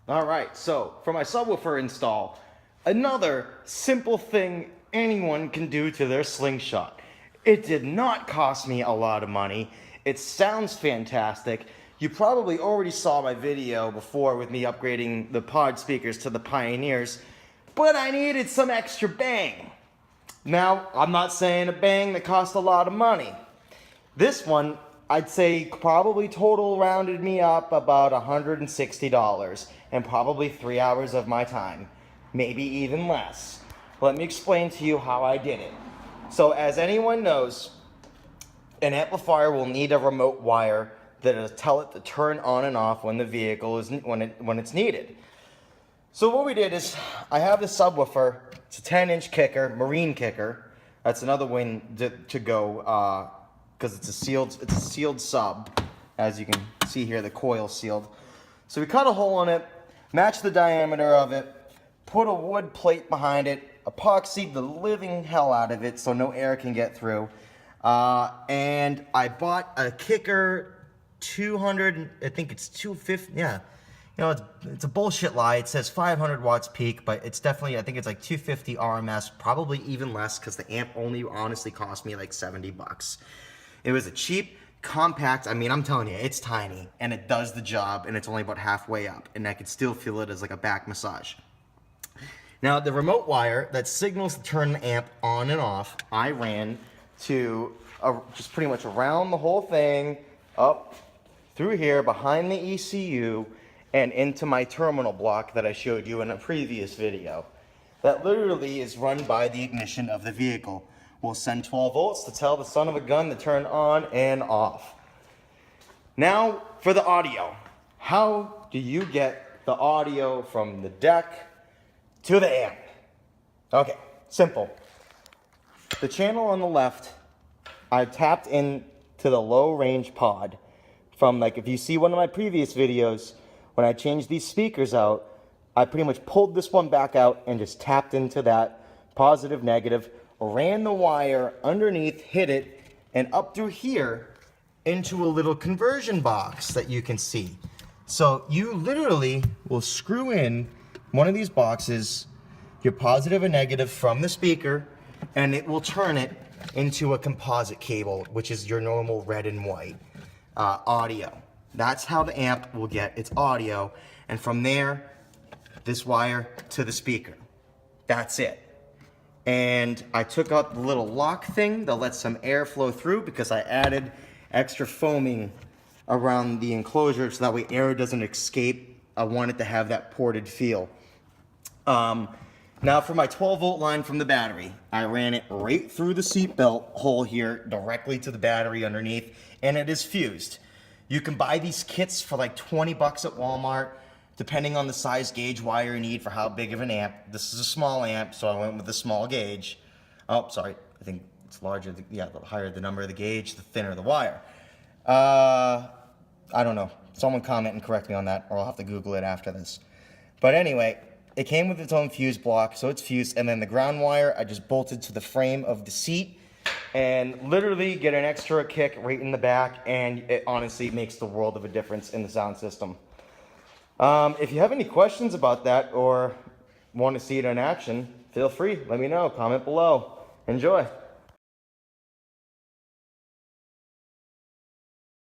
Alright, so for my subwoofer install, another simple thing anyone can do to their Slingshot. It did not cost me a lot of money. It sounds fantastic. You probably already saw my video before with me upgrading the pod speakers to the Pioneers, but I needed some extra bang. Now, I'm not saying a bang that cost a lot of money. This one, I'd say probably total rounded me up about $160 and probably 3 hours of my time, maybe even less. Let me explain to you how I did it. So as anyone knows, an amplifier will need a remote wire that'll tell it to turn on and off when the vehicle is when it's needed. So what we did is, I have this subwoofer. It's a 10-inch kicker, marine kicker. That's another way to go. Because it's a sealed sub, as you can see here, the coil's sealed. So we cut a hole in it, matched the diameter of it, put a wood plate behind it, epoxied the living hell out of it so no air can get through, and I bought a kicker 200, I think it's 250, yeah. You know, it's a bullshit lie. It says 500 watts peak, but it's definitely, I think it's like 250 RMS, probably even less because the amp only honestly cost me like 70 bucks. It was a cheap, compact, I mean, I'm telling you, it's tiny, and it does the job, and it's only about halfway up, and I could still feel it as like a back massage. Now, the remote wire that signals to turn the amp on and off, I ran to just pretty much around the whole thing, up through here, behind the ECU, and into my terminal block that I showed you in a previous video. That literally is run by the ignition of the vehicle. We'll send 12 volts to tell the son of a gun to turn on and off. Now for the audio. How do you get the audio from the deck to the amp? Okay, simple. The channel on the left, I tapped into the low range pod from, like, if you see one of my previous videos, when I changed these speakers out, I pretty much pulled this one back out and just tapped into that positive, negative, ran the wire underneath, hit it, and up through here into a little conversion box that you can see. So you literally will screw in one of these boxes, your positive and negative from the speaker, and it will turn it into a composite cable, which is your normal red and white audio. That's how the amp will get its audio, and from there, this wire to the speaker. That's it. And I took out the little lock thing that lets some air flow through because I added extra foaming around the enclosure so that way air doesn't escape. I wanted to have that ported feel. Now for my 12 volt line from the battery, I ran it right through the seatbelt hole here directly to the battery underneath, and it is fused. You can buy these kits for like 20 bucks at Walmart, depending on the size gauge wire you need for how big of an amp. This is a small amp, so I went with the small gauge. Oh, sorry, I think it's larger. Yeah, the higher the number of the gauge, the thinner the wire. I don't know. Someone comment and correct me on that, or I'll have to Google it after this. But anyway, it came with its own fuse block, so it's fused, and then the ground wire I just bolted to the frame of the seat, and literally get an extra kick right in the back, and it honestly makes the world of a difference in the sound system. If you have any questions about that or want to see it in action, feel free, let me know, comment below. Enjoy.